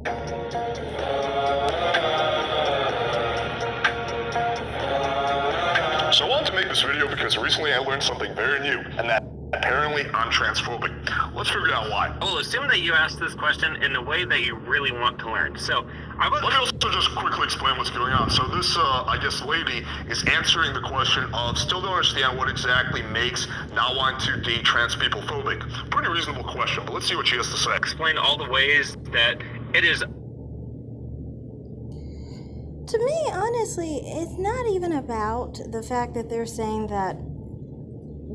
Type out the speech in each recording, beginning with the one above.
So I wanted to make this video because recently I learned something very new, and that apparently I'm transphobic. Let's figure out why. Well, assume that you asked this question in the way that you really want to learn. So, Let me also just quickly explain what's going on. So this, lady is answering the question of still don't understand what exactly makes not wanting to date trans people phobic. Pretty reasonable question, but let's see what she has to say. Explain all the ways that it is. To me, honestly, it's not even about the fact that they're saying that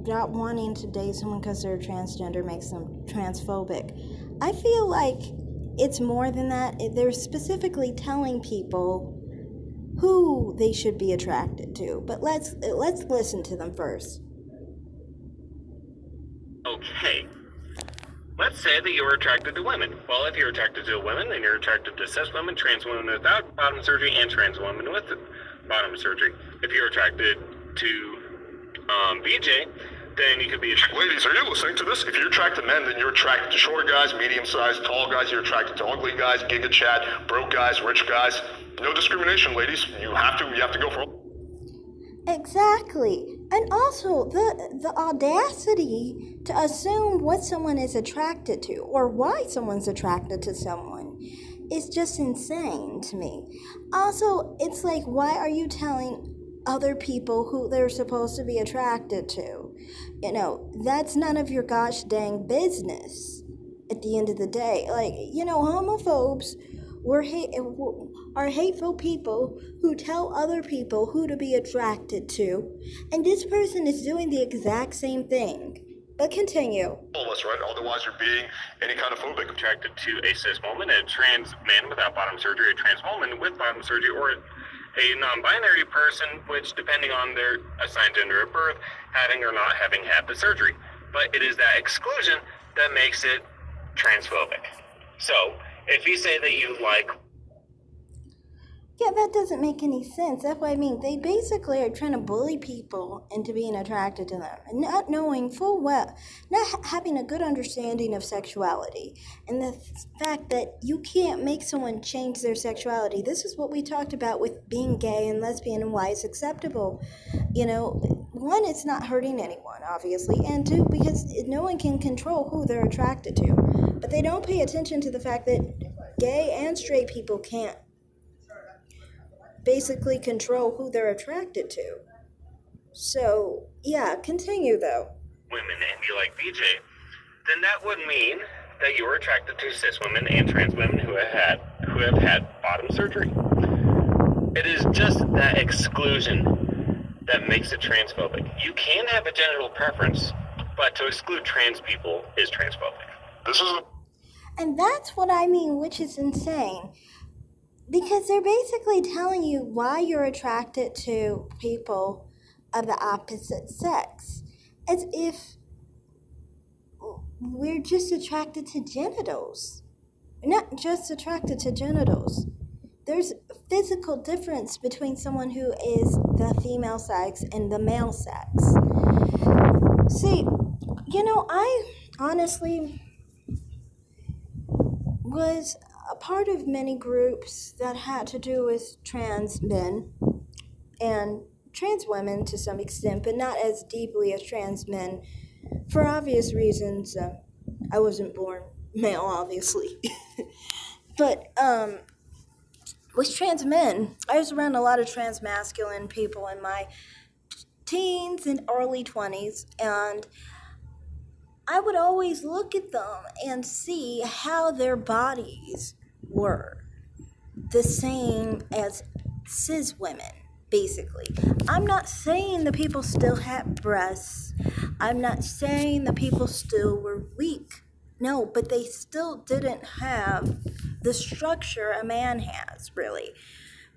not wanting to date someone because they're transgender makes them transphobic. I feel like it's more than that. They're specifically telling people who they should be attracted to. But let's listen to them first. Okay. Let's say that you're attracted to women. Well, if you're attracted to women, then you're attracted to cis women, trans women without bottom surgery, and trans women with bottom surgery. If you're attracted to BJ, then you could be Ladies, are you listening to this? If you're attracted to men, then you're attracted to short guys, medium-sized, tall guys. You're attracted to ugly guys, giga chat, broke guys, rich guys. No discrimination, ladies. You have to go for. Exactly. And also the audacity to assume what someone is attracted to or why someone's attracted to someone is just insane to me. Also, it's like, why are you telling other people who they're supposed to be attracted to? You know, that's none of your gosh dang business at the end of the day. Like, homophobes are hateful people who tell other people who to be attracted to, and this person is doing the exact same thing. But continue. All of us, right? Otherwise, you're being any kind of phobic. attracted to a cis woman, a trans man without bottom surgery, a trans woman with bottom surgery, or a non-binary person, which, depending on their assigned gender at birth, having or not having had the surgery. But it is that exclusion that makes it transphobic. So, if you say that you like... Yeah, that doesn't make any sense. That's what I mean. They basically are trying to bully people into being attracted to them, and not knowing full well, not having a good understanding of sexuality, and the fact that you can't make someone change their sexuality. This is what we talked about with being gay and lesbian and why it's acceptable. One, it's not hurting anyone, obviously, and two, because no one can control who they're attracted to. But they don't pay attention to the fact that gay and straight people can't basically control who they're attracted to. So, yeah, continue though. Women and you like BJ, then that would mean that you are attracted to cis women and trans women who have had bottom surgery. It is just that exclusion that makes it transphobic. You can have a genital preference, but to exclude trans people is transphobic. And that's what I mean, which is insane. Because they're basically telling you why you're attracted to people of the opposite sex. As if we're just attracted to genitals. We're not just attracted to genitals. There's a physical difference between someone who is the female sex and the male sex. See, I honestly was a part of many groups that had to do with trans men and trans women to some extent, but not as deeply as trans men for obvious reasons. I wasn't born male, obviously. But with trans men, I was around a lot of trans masculine people in my teens and early 20s, and I would always look at them and see how their bodies were the same as cis women, basically. I'm not saying the people still had breasts. I'm not saying the people still were weak. No, but they still didn't have the structure a man has, really,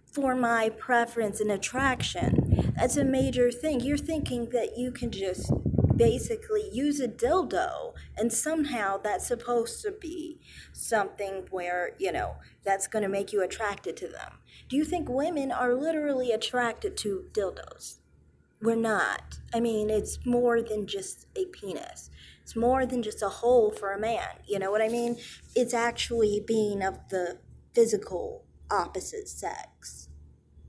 for my preference and attraction. That's a major thing. You're thinking that you can just basically use a dildo and somehow that's supposed to be something where, that's going to make you attracted to them. Do you think women are literally attracted to dildos? We're not. I mean, it's more than just a penis. It's more than just a hole for a man. You know what I mean? It's actually being of the physical opposite sex,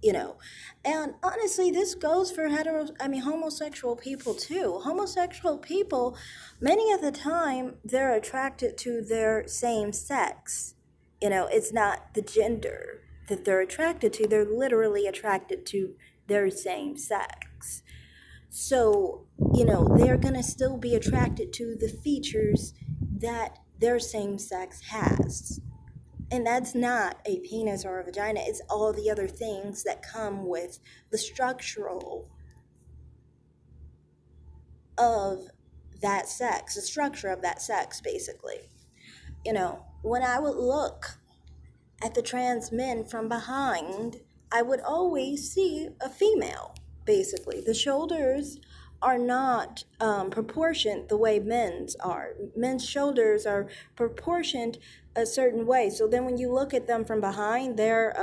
you know. And honestly, this goes for homosexual people too. Homosexual people, many of the time, they're attracted to their same sex. You know, it's not the gender that they're attracted to, they're literally attracted to their same sex. So, you know, they're going to still be attracted to the features that their same sex has. And that's not a penis or a vagina, it's all the other things that come with the structural of that sex, the structure of that sex, basically. You know, when I would look at the trans men from behind, I would always see a female, basically. The shoulders are not proportioned the way men's are. Men's shoulders are proportioned a certain way. So then when you look at them from behind, their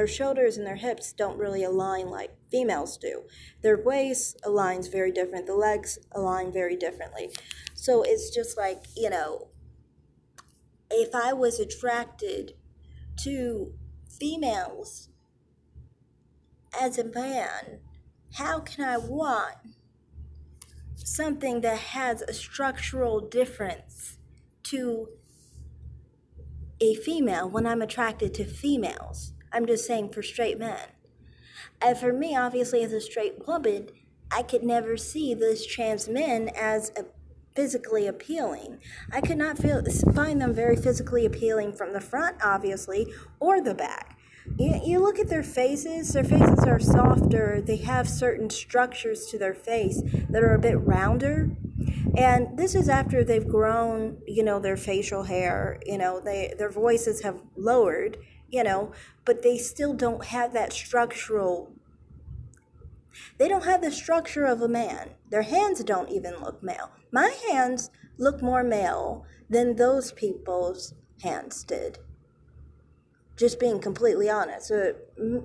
shoulders and their hips don't really align like females do. Their waist aligns very different. The legs align very differently. So it's just like, you know, if I was attracted to females as a man, how can I want something that has a structural difference to a female when I'm attracted to females? I'm just saying for straight men. And for me, obviously, as a straight woman, I could never see those trans men as physically appealing. I could not find them very physically appealing from the front, obviously, or the back. You look at their faces are softer. They have certain structures to their face that are a bit rounder. And this is after they've grown, you know, their facial hair, you know, their voices have lowered, you know, but they still don't have that they don't have the structure of a man. Their hands don't even look male. My hands look more male than those people's hands did. Just being completely honest. A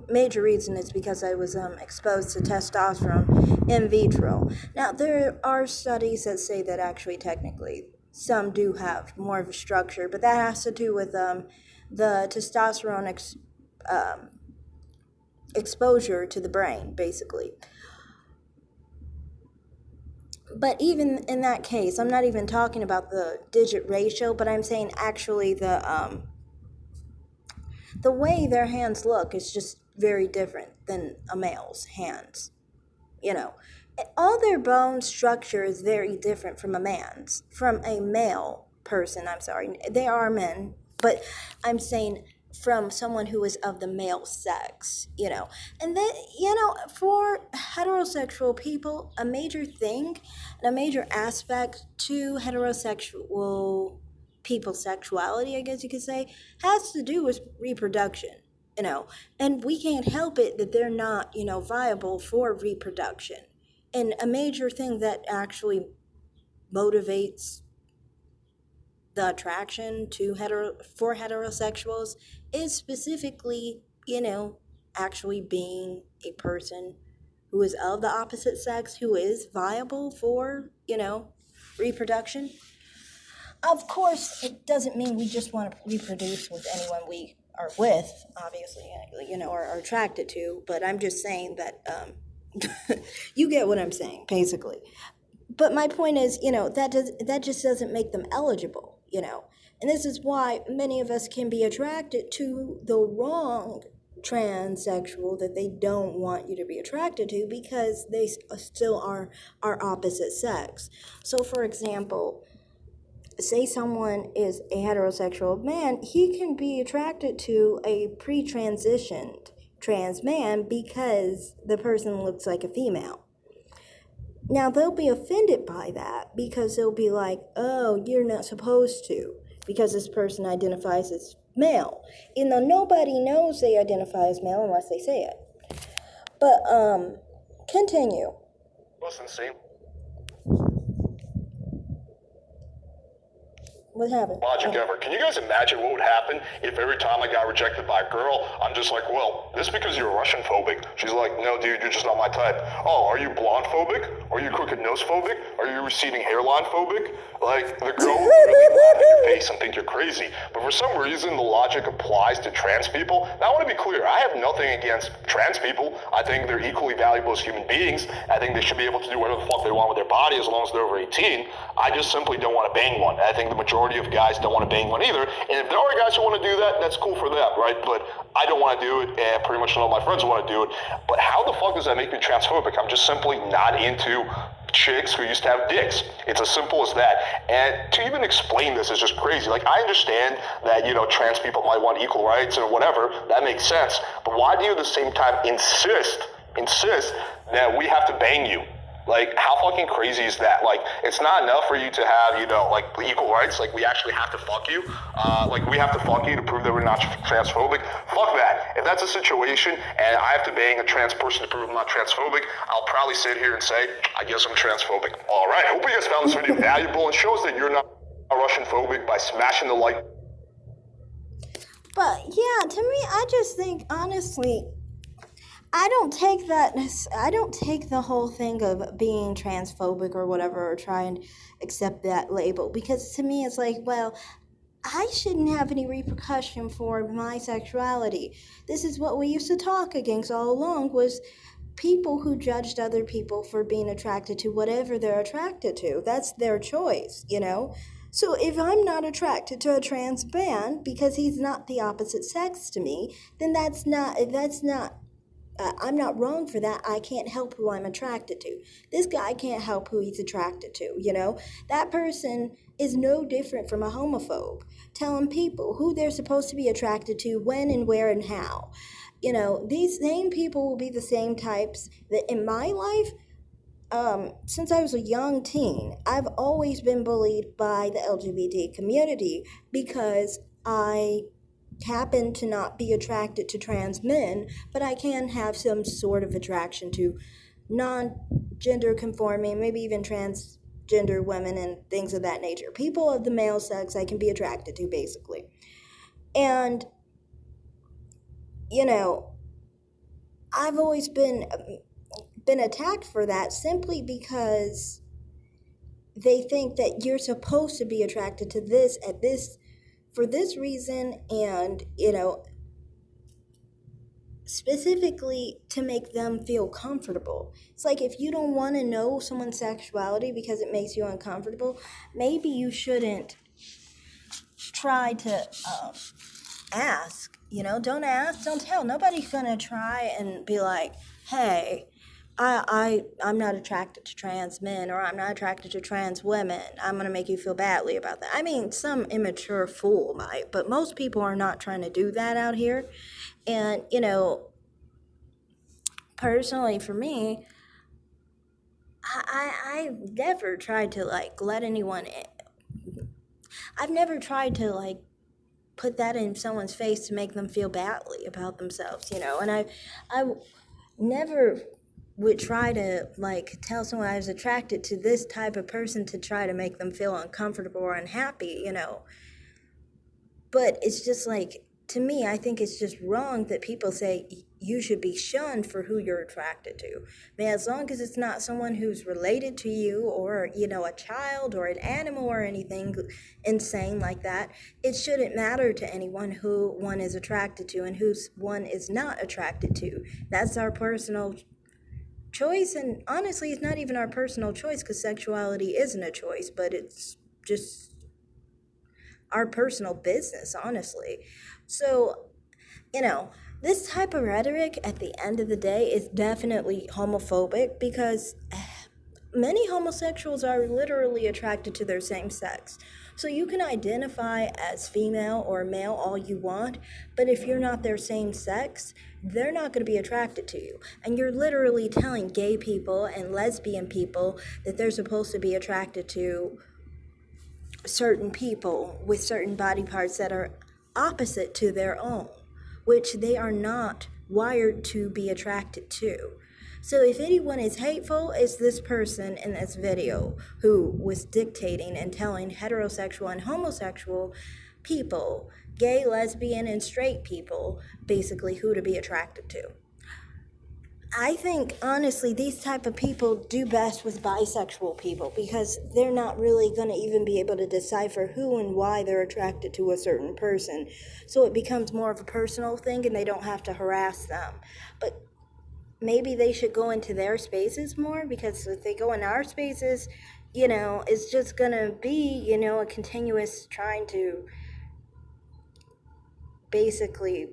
major reason is because I was exposed to testosterone in vitro. Now, there are studies that say that actually, technically, some do have more of a structure, but that has to do with the testosterone exposure to the brain, basically. But even in that case, I'm not even talking about the digit ratio, but I'm saying actually the way their hands look is just very different than a male's hands. You know, all their bone structure is very different from a male person. I'm sorry, they are men, but I'm saying from someone who is of the male sex, you know. And then, you know, for heterosexual people, a major thing and a major aspect to heterosexual people's sexuality, I guess you could say, has to do with reproduction, you know. And we can't help it that they're not, you know, viable for reproduction. And a major thing that actually motivates the attraction for heterosexuals is specifically, you know, actually being a person who is of the opposite sex, who is viable for, you know, reproduction. Of course, it doesn't mean we just want to reproduce with anyone we are with, obviously, you know, or are attracted to, but I'm just saying that you get what I'm saying, basically. But my point is, you know, that just doesn't make them eligible, you know. And this is why many of us can be attracted to the wrong transsexual that they don't want you to be attracted to because they still are opposite sex. So, for example, say someone is a heterosexual man, he can be attracted to a pre-transitioned trans man because the person looks like a female. Now, they'll be offended by that because they'll be like, oh, you're not supposed to, because this person identifies as male. You know, nobody knows they identify as male unless they say it. But, continue. Listen, see, What happened? Logic ever. Can you guys imagine what would happen if every time I got rejected by a girl, I'm just like, well, this is because you're Russian phobic. She's like, no, dude, you're just not my type. Oh, are you blonde phobic? Are you crooked nose phobic? Are you receding hairline phobic? Like, the girl will really laugh in your face and think you're crazy. But for some reason, the logic applies to trans people. Now, I want to be clear. I have nothing against trans people. I think they're equally valuable as human beings. I think they should be able to do whatever the fuck they want with their body as long as they're over 18. I just simply don't want to bang one. I think the majority of guys don't want to bang one either. And if there are guys who want to do that, that's cool for them, right? But I don't want to do it, and pretty much none of my friends want to do it. But how the fuck does that make me transphobic? I'm just simply not into chicks who used to have dicks. It's as simple as that. And to even explain this is just crazy. Like, I understand that, you know, trans people might want equal rights or whatever. That makes sense. But why do you at the same time insist that we have to bang you? Like, how fucking crazy is that? Like, it's not enough for you to have, you know, like, equal rights. Like, we actually have to fuck you. Like, we have to fuck you to prove that we're not transphobic. Fuck that. If that's a situation and I have to bang a trans person to prove I'm not transphobic, I'll probably sit here and say, I guess I'm transphobic. All right. Hope you guys found this video valuable and shows that you're not Russian phobic by smashing the like. But yeah, to me, I just think, honestly, I don't take the whole thing of being transphobic or whatever, or try and accept that label, because to me it's like, well, I shouldn't have any repercussion for my sexuality. This is what we used to talk against all along, was people who judged other people for being attracted to whatever they're attracted to. That's their choice, you know? So if I'm not attracted to a trans man because he's not the opposite sex to me, then I'm not wrong for that. I can't help who I'm attracted to. This guy can't help who he's attracted to, you know? That person is no different from a homophobe, telling people who they're supposed to be attracted to, when and where and how. You know, these same people will be the same types that in my life, since I was a young teen, I've always been bullied by the LGBT community because I happen to not be attracted to trans men, but I can have some sort of attraction to non-gender conforming, maybe even transgender women and things of that nature. People of the male sex I can be attracted to, basically. And, you know, I've always been attacked for that simply because they think that you're supposed to be attracted to this for this reason, and, you know, specifically to make them feel comfortable. It's like, if you don't want to know someone's sexuality because it makes you uncomfortable, maybe you shouldn't try to ask, you know? Don't ask, don't tell. Nobody's gonna try and be like, hey, I'm not attracted to trans men, or I'm not attracted to trans women. I'm going to make you feel badly about that. I mean, some immature fool might, but most people are not trying to do that out here. And, you know, personally for me, I've never tried to, like, let anyone in. I've never tried to, like, put that in someone's face to make them feel badly about themselves, you know. And I never would try to, like, tell someone I was attracted to this type of person to try to make them feel uncomfortable or unhappy, you know. But it's just like, to me, I think it's just wrong that people say you should be shunned for who you're attracted to. I mean, as long as it's not someone who's related to you, or, you know, a child or an animal or anything insane like that, it shouldn't matter to anyone who one is attracted to and who one is not attracted to. That's our personal choice, and honestly, it's not even our personal choice, because sexuality isn't a choice, but it's just our personal business, honestly. So, you know, this type of rhetoric at the end of the day is definitely homophobic, because many homosexuals are literally attracted to their same sex. So you can identify as female or male all you want, but if you're not their same sex, they're not going to be attracted to you. And you're literally telling gay people and lesbian people that they're supposed to be attracted to certain people with certain body parts that are opposite to their own, which they are not wired to be attracted to. So if anyone is hateful, it's this person in this video who was dictating and telling heterosexual and homosexual people, gay, lesbian, and straight people, basically who to be attracted to. I think, honestly, these type of people do best with bisexual people because they're not really going to even be able to decipher who and why they're attracted to a certain person. So it becomes more of a personal thing and they don't have to harass them. But maybe they should go into their spaces more, because if they go in our spaces, it's just going to be, a continuous trying to basically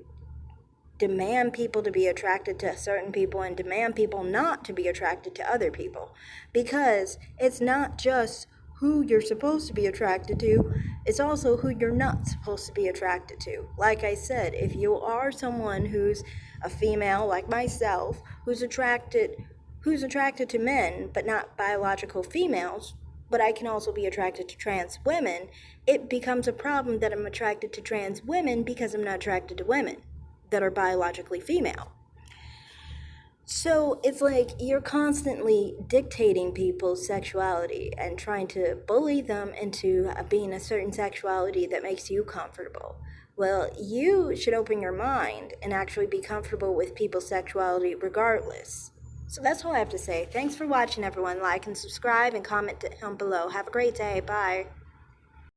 demand people to be attracted to certain people and demand people not to be attracted to other people, because it's not just who you're supposed to be attracted to, it's also who you're not supposed to be attracted to. Like I said, if you are someone who's a female like myself, who's attracted to men but not biological females, but I can also be attracted to trans women, it becomes a problem that I'm attracted to trans women because I'm not attracted to women that are biologically female. So it's like you're constantly dictating people's sexuality and trying to bully them into being a certain sexuality that makes you comfortable. Well, you should open your mind and actually be comfortable with people's sexuality regardless. So that's all I have to say. Thanks for watching, everyone. Like and subscribe and comment down below. Have a great day. Bye.